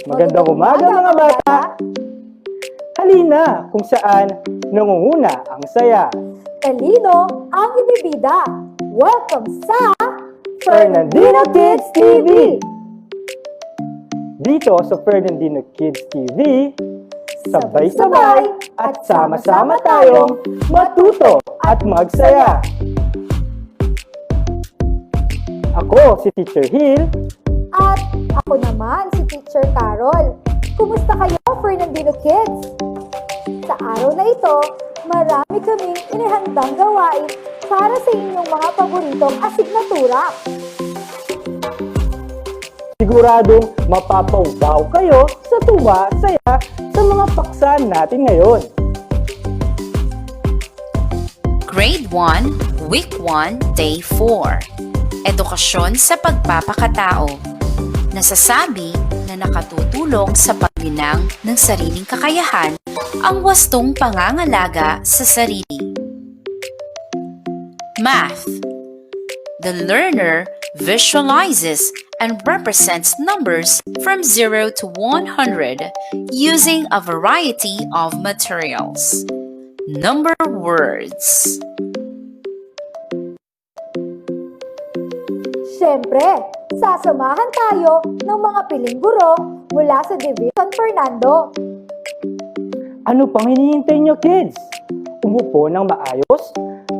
Magandang umaga mga bata! Halina kung saan nangunguna ang saya. Talino ang ibibida. Welcome sa Fernandino Kids TV! Dito sa Fernandino Kids TV, sabay-sabay at sama-sama tayong matuto at magsaya. Ako si Teacher Hill. At ako naman si Teacher Carol. Kumusta kayo, Fernandino Kids? Sa araw na ito, marami kaming inihandang gawain para sa inyong mga paboritong asignatura. Siguradong mapapaubaw kayo sa tuwa, saya sa mga paksa natin ngayon. Grade 1, Week 1, Day 4. Edukasyon sa pagpapakatao. Nasasabi na nakatutulong sa paglinang ng sariling kakayahan ang wastong pangangalaga sa sarili. Math. The learner visualizes and represents numbers from 0 to 100 using a variety of materials. Number words. Siyempre, sasamahan tayo ng mga piling guro mula sa Division Fernando. Ano pang hinihintay nyo, kids? Umupo ng maayos,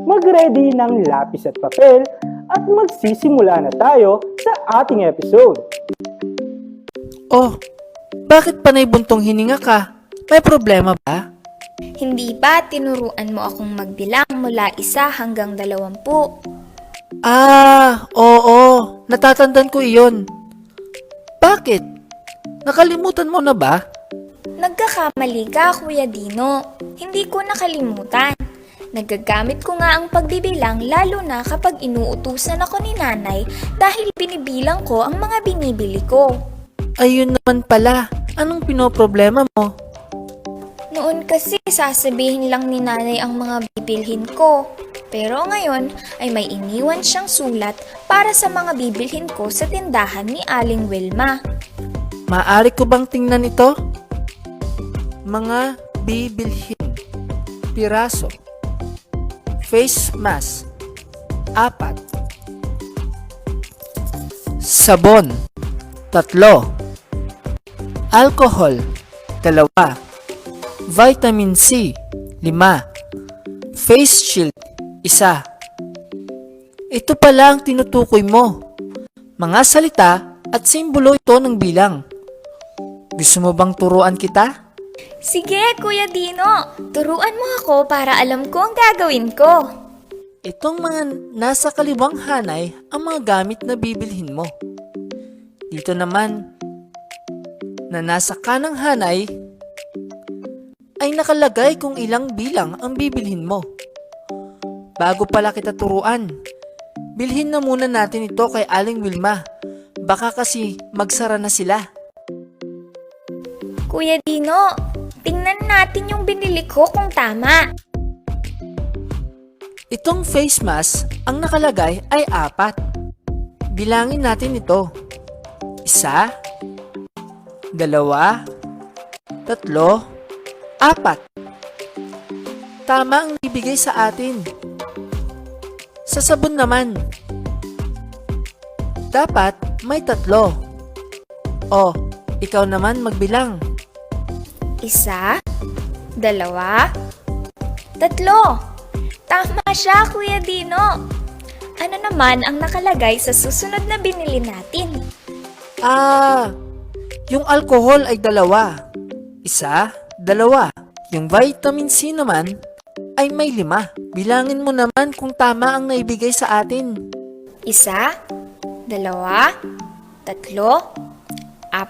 mag-ready ng lapis at papel, at magsisimula na tayo sa ating episode. Oh, bakit panay buntong hininga ka? May problema ba? Hindi ba tinuruan mo akong magbilang mula 1 hanggang 20? Oo, natatandaan ko iyon. Bakit? Nakalimutan mo na ba? Nagkakamali ka, Kuya Dino. Hindi ko nakalimutan. Nagagamit ko nga ang pagbibilang lalo na kapag inuutusan ako ni nanay dahil binibilang ko ang mga binibili ko. Ayun naman pala, anong pinoproblema mo? Noon kasi sasabihin lang ni nanay ang mga bibilhin ko. Pero ngayon ay may iniwan siyang sulat para sa mga bibilhin ko sa tindahan ni Aling Wilma. Maaari ko bang tingnan ito? Mga bibilhin. Piraso. Face mask. 4. Sabon. 3. Alcohol. 2. Vitamin C. 5. Face shield. 1. Ito pala ang tinutukoy mo. Mga salita at simbolo ito ng bilang. Gusto mo bang turuan kita? Sige, Kuya Dino. Turuan mo ako para alam ko ang gagawin ko. Itong mga nasa kaliwang hanay ang mga gamit na bibilhin mo. Dito naman, na nasa kanang hanay, ay nakalagay kung ilang bilang ang bibilhin mo. Bago pala kita turuan, bilhin na muna natin ito kay Aling Wilma. Baka kasi magsara na sila. Kuya Dino, tingnan natin yung binili ko kung tama. Itong face mask, ang nakalagay ay 4. Bilangin natin ito. 1, 2, 3, 4. Tama ang ibigay sa atin. Sa sabon naman, dapat may 3. O, ikaw naman magbilang. 1, 2, 3. Tama siya, Kuya Dino. Ano naman ang nakalagay sa susunod na binili natin? Yung alcohol ay 2. 1, 2. Yung vitamin C naman ay may 5. Bilangin mo naman kung tama ang naibigay sa atin. 1, 2, 3, 4, 5.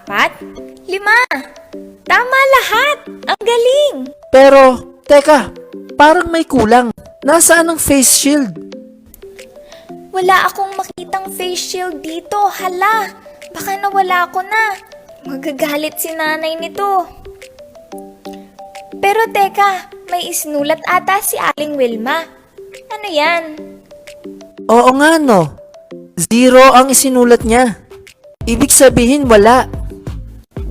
Tama lahat! Ang galing! Pero, teka, parang may kulang. Nasaan ang face shield? Wala akong makitang face shield dito. Hala, baka nawala ko na. Magagalit si nanay nito. Pero teka, may isinulat ata si Aling Wilma. Ano yan? Oo nga no. 0 ang isinulat niya. Ibig sabihin wala.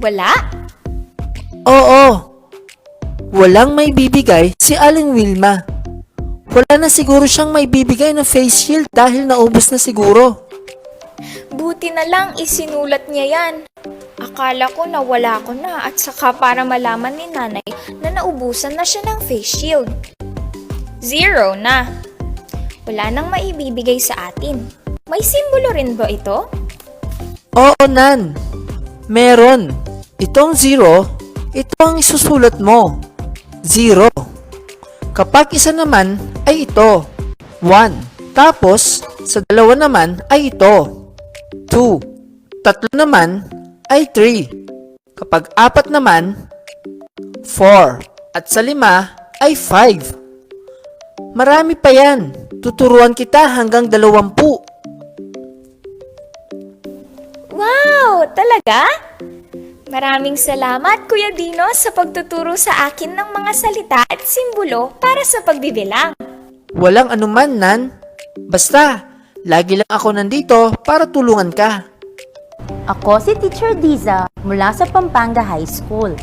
Wala? Oo. Walang may bibigay si Aling Wilma. Wala na siguro siyang may bibigay na face shield dahil naubos na siguro. Buti na lang isinulat niya yan. Akala ko na wala ko na at saka para malaman ni nanay na naubusan na siya ng face shield. 0 na. Wala nang maibibigay sa atin. May simbolo rin ba ito? Oo, Nan. Meron. Itong 0, ito ang isusulat mo. 0. Kapag isa naman ay ito. 1. Tapos, sa dalawa naman ay ito. 2. Tatlo naman ay 3. Kapag 4 naman, 4. At sa 5 ay 5. Marami pa yan. Tuturuan kita hanggang 20. Wow! Talaga? Maraming salamat, Kuya Dino, sa pagtuturo sa akin ng mga salita at simbolo para sa pagbibilang. Walang anuman, Nan. Basta, lagi lang ako nandito para tulungan ka. Ako si Teacher Diza mula sa Pampanga High School.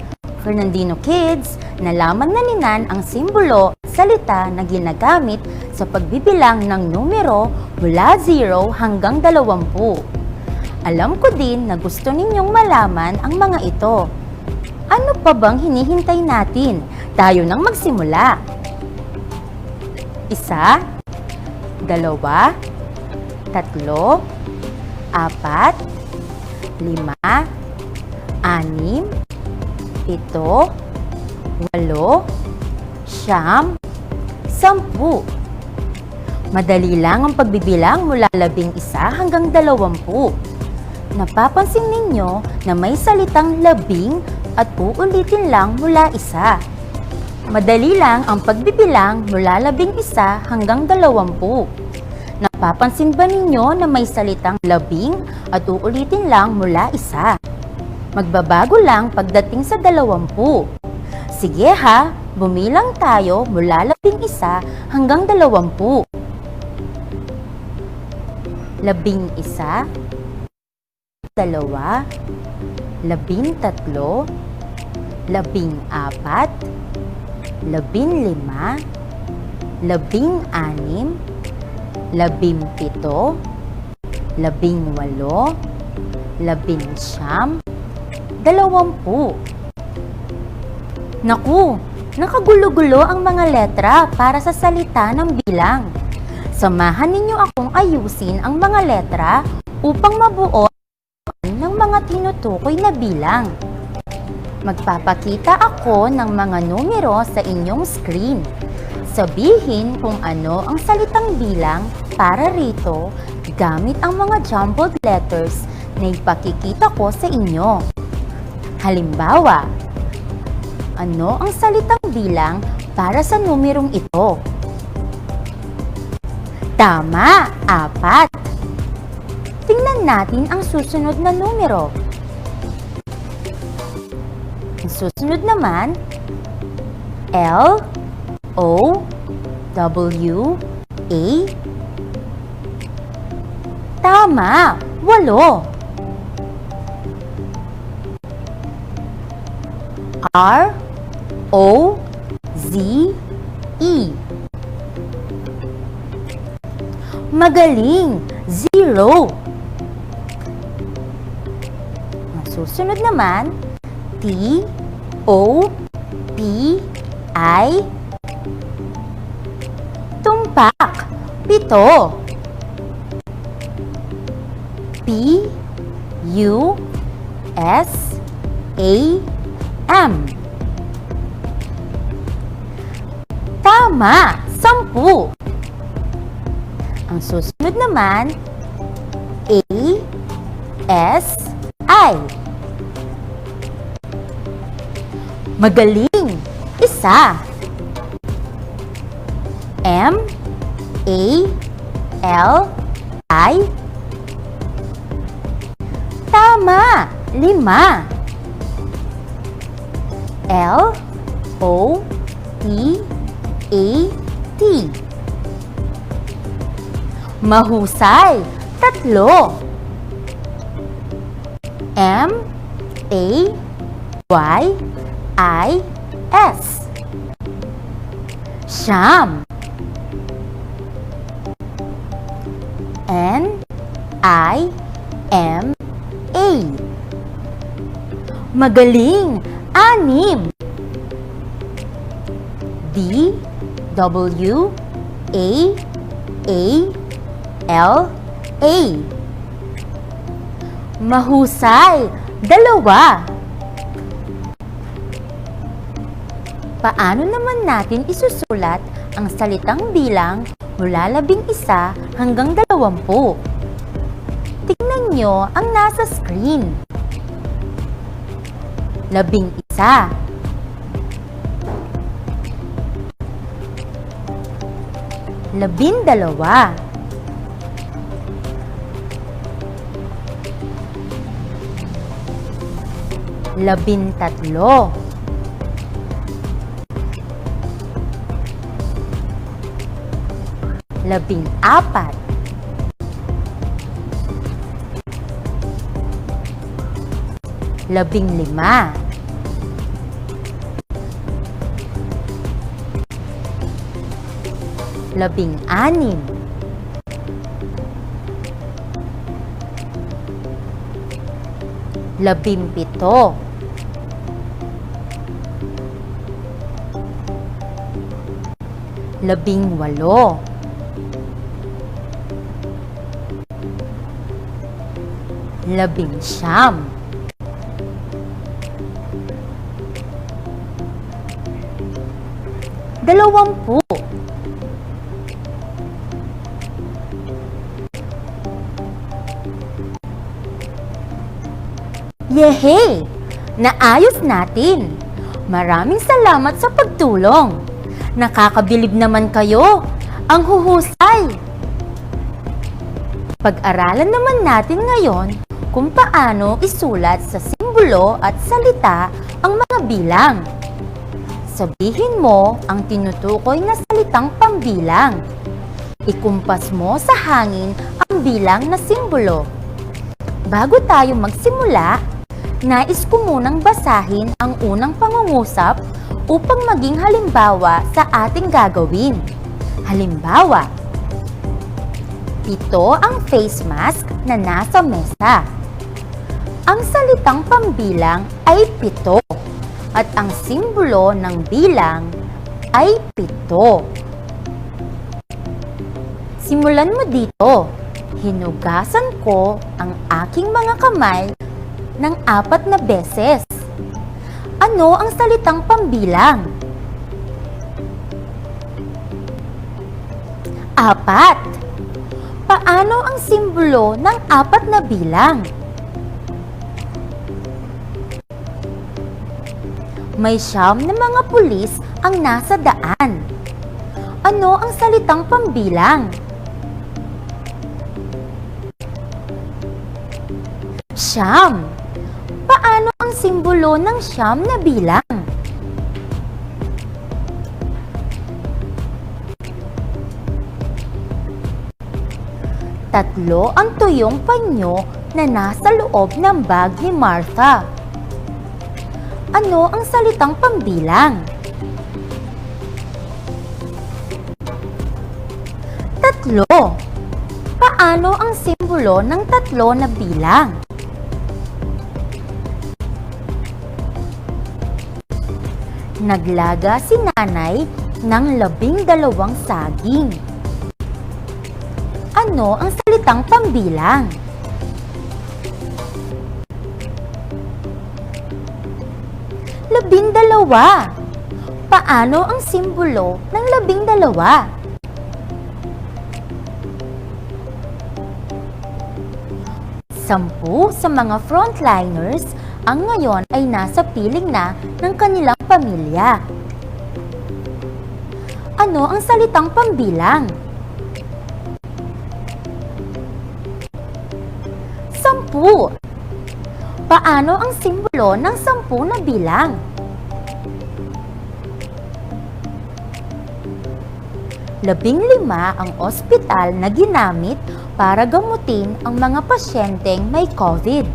Fernandino Kids, nalaman na ni Nan ang simbolo, salita na ginagamit sa pagbibilang ng numero mula 0 hanggang 20. Alam ko din na gusto ninyong malaman ang mga ito. Ano pa bang hinihintay natin? Tayo nang magsimula. 1, 2, 3, 4, 5, 6, 7, 8, 9, 10. Madali lang ang pagbibilang mula 11 hanggang 20. Napapansin ninyo na may salitang labing at uulitin lang mula 1. Madali lang ang pagbibilang mula 11 hanggang 20. Napapansin ba ninyo na may salitang labing at uulitin lang mula 1? Magbabago lang pagdating sa 20. Sige ha, bumilang tayo mula 11 hanggang 20. 11, 2, 13, 14, 15, 16, 17, 18, 19, 20. Naku, nakagulo-gulo ang mga letra para sa salita ng bilang. Samahan ninyo akong ayusin ang mga letra upang mabuo ng mga tinutukoy na bilang. Magpapakita ako ng mga numero sa inyong screen. Sabihin kung ano ang salitang bilang para rito gamit ang mga jumbled letters na ipakikita ko sa inyo. Halimbawa, ano ang salitang bilang para sa numerong ito? Tama, 4. Tingnan natin ang susunod na numero. Ang susunod naman, L, O, W, A. Tama, 8. R, O, Z, E. Magaling, 0. Ang susunod naman, T, O, P, I. Tumpak, 7. P, U, S, A, M. Tama, 10. Ang susunod naman, A, S, I. Magaling, 1. M, A, L, I. Tama, 5. L, O, T, A, T. Mahusay, 3. M, A, Y-I-S. Siyam. N-I-M-A. Magaling! Anim. D-W-A-A-L-A. Mahusay! Dalawa. Paano naman natin isusulat ang salitang bilang mula 11 hanggang 20? Tingnan nyo ang nasa screen. 11, 12, 13, 14, 15, 16, 17, 18, 19, 20. Yehey! Naayos natin! Maraming salamat sa pagtulong! Nakakabilib naman kayo! Ang huhusay! Pag-aralan naman natin ngayon kung paano isulat sa simbolo at salita ang mga bilang. Sabihin mo ang tinutukoy na salitang pambilang. Ikumpas mo sa hangin ang bilang na simbolo. Bago tayo magsimula, nais ko munang basahin ang unang pangungusap upang maging halimbawa sa ating gagawin. Halimbawa, ito ang face mask na nasa mesa. Ang salitang pambilang ay 7 at ang simbolo ng bilang ay 7. Simulan mo dito. Hinugasan ko ang aking mga kamay ng 4 na beses. Ano ang salitang pambilang? 4. Paano ang simbolo ng 4 na bilang? May 9 na mga pulis ang nasa daan. Ano ang salitang pambilang? 9. Paano ang simbolo ng 9 na bilang? Tatlo ang tuyong panyo na nasa loob ng bag ni Martha. Ano ang salitang pambilang? 3. Paano ang simbolo ng 3 na bilang? Naglaga si nanay ng 12 saging. Ano ang salitang pambilang? 12. Paano ang simbolo ng 12? 10 sa mga frontliners ang ngayon ay nasa piling na ng kanilang pamilya. Ano ang salitang pambilang? 10. Paano ang simbolo ng 10 na bilang? 15 ang ospital na ginamit para gamutin ang mga pasyenteng may COVID.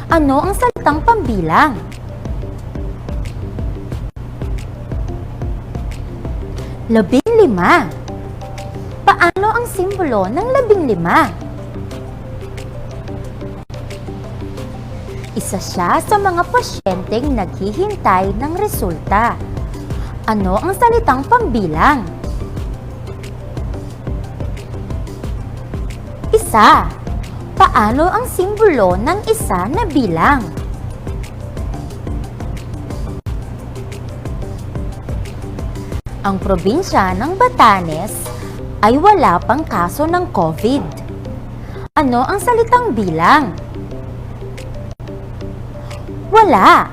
Ano ang salitang pambilang? Labinlima. Paano ang simbolo ng labinlima? Isa siya sa mga pasyenteng naghihintay ng resulta. Ano ang salitang pambilang? Isa. Paano ang simbolo ng isa na bilang? Ang probinsya ng Batanes ay wala pang kaso ng COVID. Ano ang salitang bilang? Wala.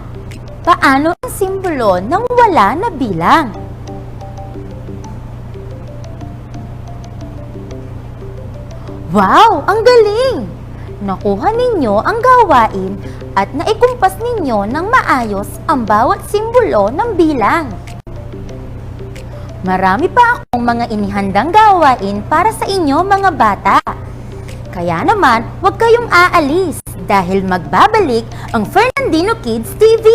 Paano ang simbolo ng wala na bilang? Wow! Ang galing! Nakuha ninyo ang gawain at naikumpas ninyo ng maayos ang bawat simbolo ng bilang. Marami pa akong mga inihandang gawain para sa inyo mga bata. Kaya naman, huwag kayong aalis dahil magbabalik ang Fernandino Kids TV.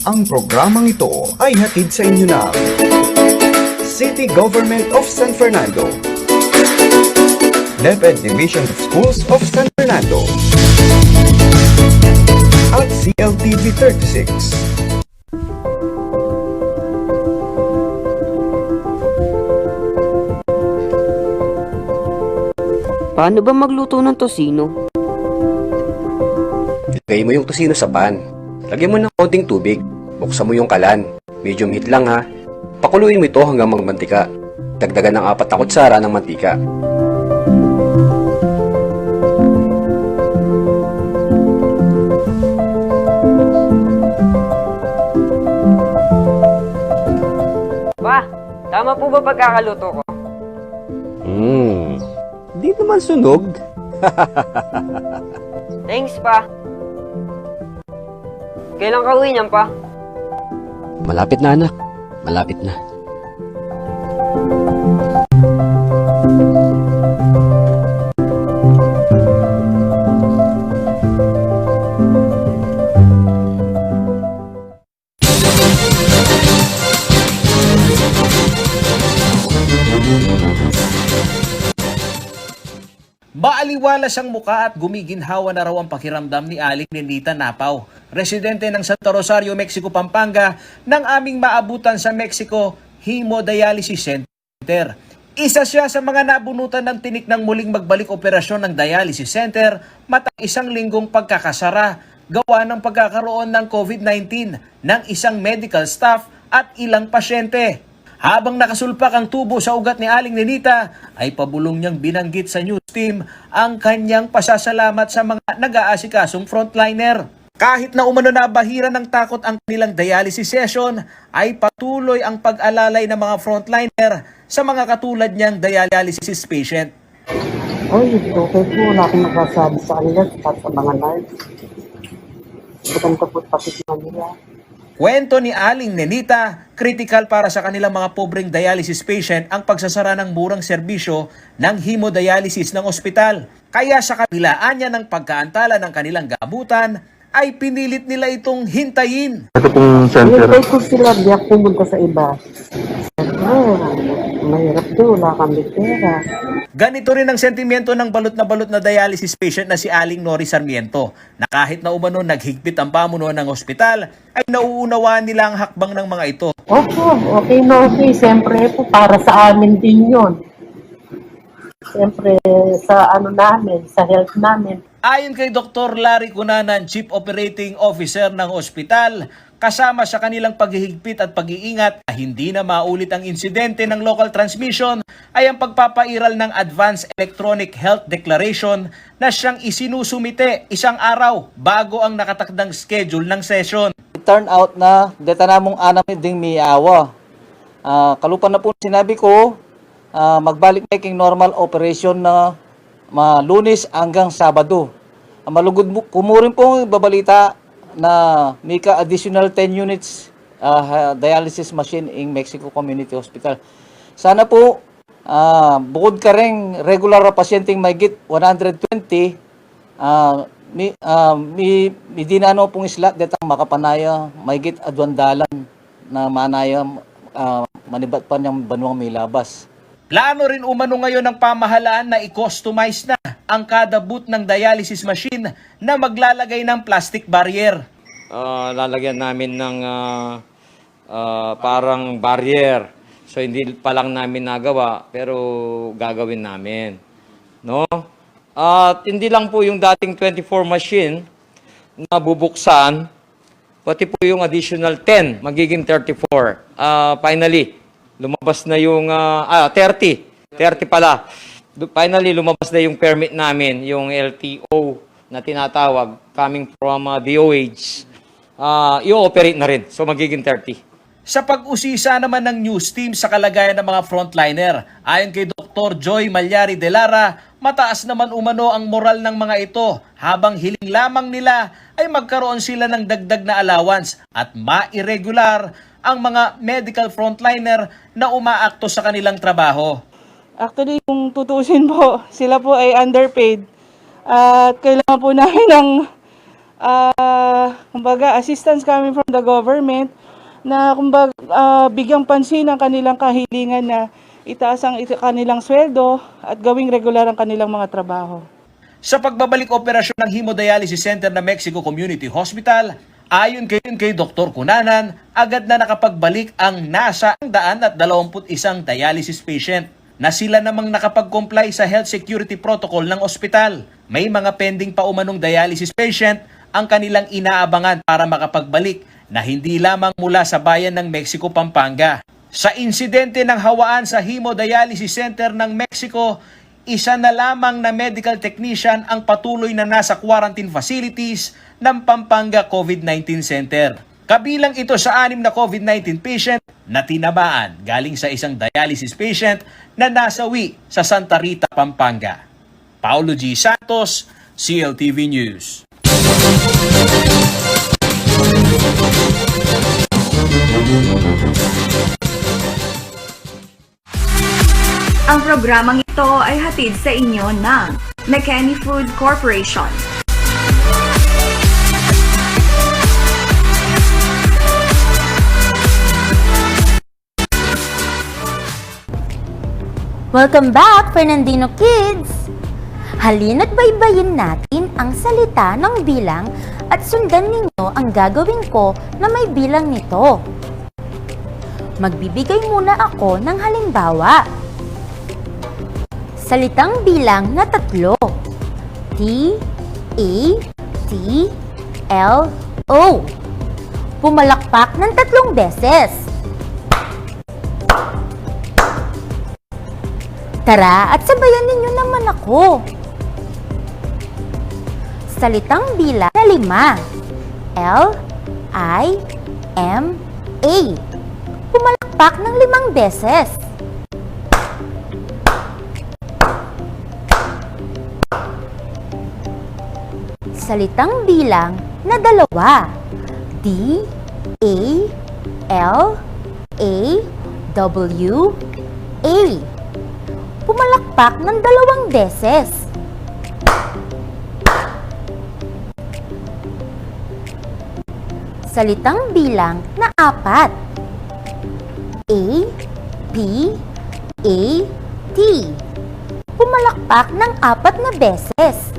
Ang programang ito ay hatid sa inyo ng City Government of San Fernando, DepEd Division of Schools of San Fernando, at CLTV 36. Paano ba magluto ng tosino? Ilagay mo yung tosino sa pan. Lagyan mo ng konting tubig. Buksan mo yung kalan. Medium heat lang ha. Pakuluin mo ito hanggang magmantika. Dagdagan ng 4 na kutsara ng mantika. Pa, tama po ba pagkakaluto ko? Di naman sunog. Thanks, pa. Kailan ka uwi niyan, pa? Malapit na anak. Malapit na. Maaliwalas ang muka at gumiginhawa na raw ang pakiramdam ni Aling Nenita Napaw, residente ng Santa Rosario, Mexico, Pampanga, nang aming maabutan sa Mexico Hemodialysis Center. Isa siya sa mga nabunutan ng tinik ng muling magbalik operasyon ng dialysis center matang 1 linggong pagkakasara gawa ng pagkakaroon ng COVID-19 ng isang medical staff at ilang pasyente. Habang nakasulpak ang tubo sa ugat ni Aling Nenita, ay pabulong niyang binanggit sa news team ang kanyang pasasalamat sa mga nag-aasikasong frontliner. Kahit na umano na bahira ng takot ang kanilang dialysis session, ay patuloy ang pag-alalay ng mga frontliner sa mga katulad niyang dialysis patient. Ay, okay po. Wala akong nakasabi sa kanila at sa mga nurse. Maganda po pati sa kanila. Kwento ni Aling Nenita, critical para sa kanilang mga pobreng dialysis patient ang pagsasara ng murang serbisyo ng hemodialysis ng ospital. Kaya sa kabilaan niya ng pagkaantala ng kanilang gamutan, ay pinilit nila itong hintayin. Ito pong center. Hintay ko sila, di ako pumunta sa iba. Mahirap doon, wala kami pera. Ganito rin ang sentimiento ng balot na dialysis patient na si Aling Nori Sarmiento, na kahit na umano naghigpit ang pamunuan ng ospital, ay nauunawaan nila ang hakbang ng mga ito. Opo, okay na okay. Siyempre po, para sa amin din yun. Siyempre, sa ano namin, sa health namin. Ayon kay Dr. Larry Cunanan, Chief Operating Officer ng ospital, kasama sa kanilang paghihigpit at pag-iingat na hindi na maulit ang insidente ng local transmission ay ang pagpapairal ng Advanced Electronic Health Declaration na siyang isinusumite 1 araw bago ang nakatakdang schedule ng session. Turn out na deta namong anam ding miyawa. Kalupan na po sinabi ko, magbalik making normal operation na Lunes hanggang Sabado. Malugod kumurin po babalita na may additional 10 units dialysis machine in Mexico Community Hospital. Sana po, bukod ka rin regular na pasyenteng mahigit 120, mi dinano pong islat detang makapanaya mahigit adwandalan na manaya manibat pa niyang banwang may labas. Plano rin umano ngayon ng pamahalaan na i-customize na ang kada booth ng dialysis machine na maglalagay ng plastic barrier. Lalagyan namin ng parang barrier. So hindi pa lang namin nagawa pero gagawin namin. No? At hindi lang po yung dating 24 machine na bubuksan, pati po yung additional 10, magiging 34. Finally, lumabas na yung 30 pala. Finally, lumabas na yung permit namin, yung LTO na tinatawag, coming from DOH. I-ooperate na rin, so magiging 30. Sa pag-usisa naman ng news team sa kalagayan ng mga frontliner, ayon kay Dr. Joy Malyari de Lara, mataas naman umano ang moral ng mga ito habang hiling lamang nila ay magkaroon sila ng dagdag na allowance at ma-irregular ang mga medical frontliner na umaakto sa kanilang trabaho. Actually, kung tutusin po, sila po ay underpaid at kailangan po namin ng assistance coming from the government na bigyang pansin ang kanilang kahilingan na itaas ang kanilang sweldo at gawing regular ang kanilang mga trabaho. Sa pagbabalik operasyon ng Hemodialysis Center ng Mexico Community Hospital, ayon kay Dr. Cunanan, agad na nakapagbalik ang nasa 121 dialysis patient na sila namang nakapag-comply sa health security protocol ng ospital. May mga pending pa umanong dialysis patient ang kanilang inaabangan para makapagbalik na hindi lamang mula sa bayan ng Mexico, Pampanga. Sa insidente ng hawaan sa Hemodialysis Center ng Mexico, isa na lamang na medical technician ang patuloy na nasa quarantine facilities ng Pampanga COVID-19 Center. Kabilang ito sa 6 na COVID-19 patient na tinamaan galing sa isang dialysis patient na nasawi sa Santa Rita, Pampanga. Paulo G. Santos, CLTV News. Ang programang ito ay hatid sa inyo ng McKinney Food Corporation. Welcome back, Fernandino Kids! Halina't baybayin natin ang salita ng bilang at sundan ninyo ang gagawin ko na may bilang nito. Magbibigay muna ako ng halimbawa. Salitang bilang na 3. T-A-T-L-O. Pumalakpak ng 3 beses. Tara at sabayan ninyo naman ako. Salitang bilang na 5. L-I-M-A. Pumalakpak ng 5 beses. Salitang bilang na 2. D-A-L-A-W-A. Pumalakpak ng 2 beses. Salitang bilang na 4. A-P-A-T. Pumalakpak ng 4 na beses.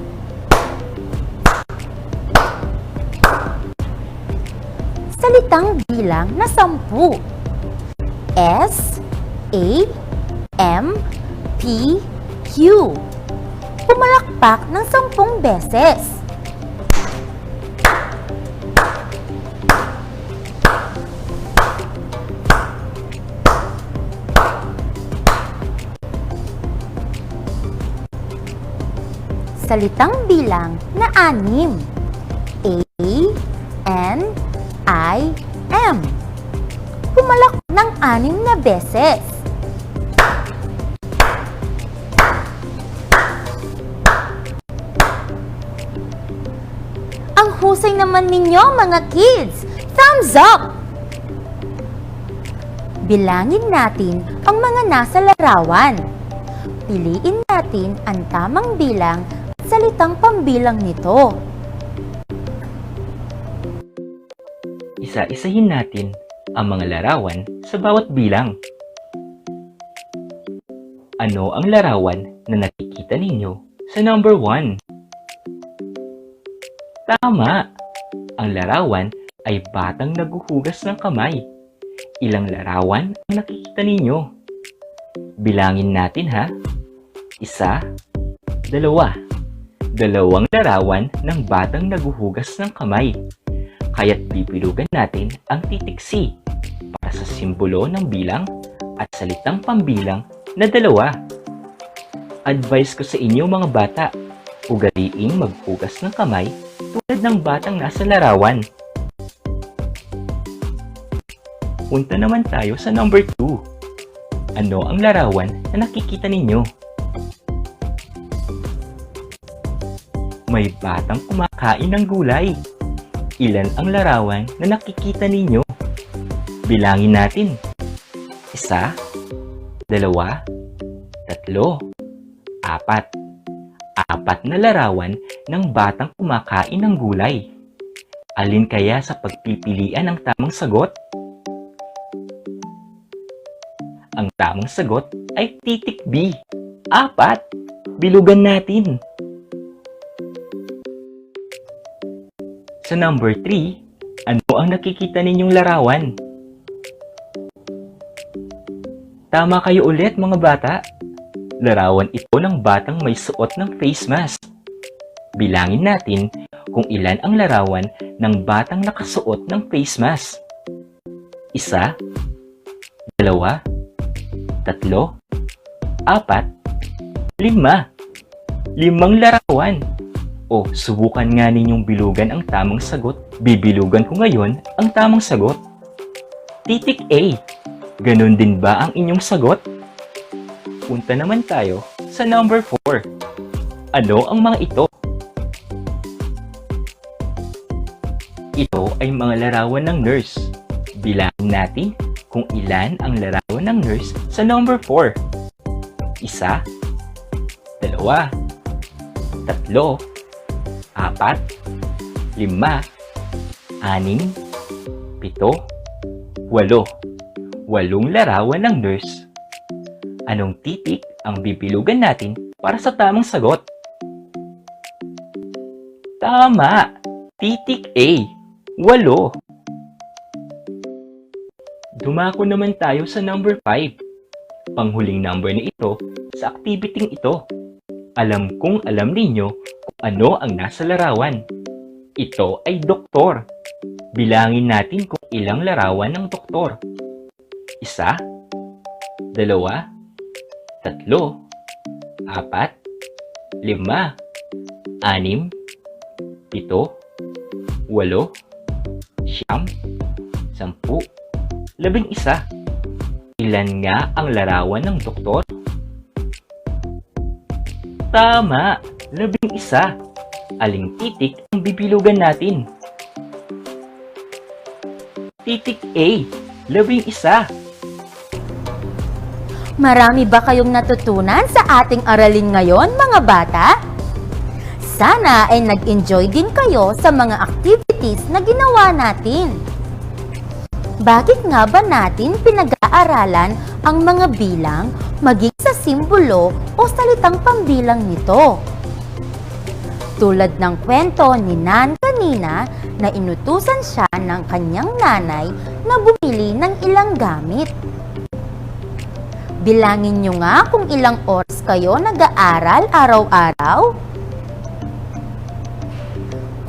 Salitang bilang na 10. S-A-M-P-Q. Pumalakpak ng 10 beses. Salitang bilang na 6. A-N-I-M. Pumalakpak ng 6 na beses. Ang husay naman ninyo mga kids! Thumbs up! Bilangin natin ang mga nasa larawan. Piliin natin ang tamang bilang at salitang pambilang nito. Isa-isahin natin ang mga larawan sa bawat bilang. Ano ang larawan na nakikita ninyo sa number 1? Tama! Ang larawan ay batang naghuhugas ng kamay. Ilang larawan ang nakikita ninyo? Bilangin natin ha. 1, 2. Dalawang larawan ng batang naghuhugas ng kamay. Kaya't bibilugan natin ang titik C para sa simbolo ng bilang at salitang pambilang na 2. Advice ko sa inyo mga bata, ugaliing maghugas ng kamay tulad ng batang nasa larawan. Punta naman tayo sa number 2. Ano ang larawan na nakikita ninyo? May batang kumakain ng gulay. Ilan ang larawan na nakikita ninyo? Bilangin natin. 1, 2, 3, 4. 4 na larawan ng batang kumakain ng gulay. Alin kaya sa pagpipilian ang tamang sagot? Ang tamang sagot ay titik B. 4. Bilugan natin. Sa number 3, ano ang nakikita ninyong larawan? Tama kayo ulit mga bata. Larawan ito ng batang may suot ng face mask. Bilangin natin kung ilan ang larawan ng batang nakasuot ng face mask. 1, 2, 3, 4, 5. 5 larawan. O, subukan nga ninyong bilugan ang tamang sagot. Bibilugan ko ngayon ang tamang sagot. Titik A. Ganon din ba ang inyong sagot? Punta naman tayo sa number 4. Ano ang mga ito? Ito ay mga larawan ng nurse. Bilangin natin kung ilan ang larawan ng nurse sa number 4. 1, 2, 3, 4, 5, 6, 7, 8. 8 larawan ng nurse. Anong titik ang bibilugan natin para sa tamang sagot? Tama! Titik A. 8. Dumako naman tayo sa number 5. Panghuling number na ito sa activity ito. Alam kong alam ninyo kung ano ang nasa larawan. Ito ay doktor. Bilangin natin kung ilang larawan ng doktor. 1, 2, 3, 4, 5, 6, 7, 8, 9, 10, 11. Ilan nga ang larawan ng doktor? Tama! 11. Aling titik ang bibilugan natin? Titik A. 11. Marami ba kayong natutunan sa ating aralin ngayon, mga bata? Sana ay nag-enjoy din kayo sa mga activities na ginawa natin. Bakit nga ba natin pinag-aaralan ang mga bilang maging sa simbolo o salitang pambilang nito? Tulad ng kwento ni Nan kanina na inutusan siya ng kanyang nanay na bumili ng ilang gamit. Bilangin nyo nga kung ilang oras kayo nag-aaral araw-araw.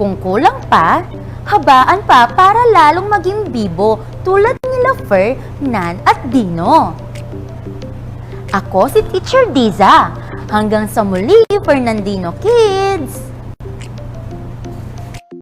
Kung kulang pa, habaan pa para lalong maging bibo tulad nila Fer, Nan at Dino. Ako si Teacher Diza. Hanggang sa muli, Fernandino Kids!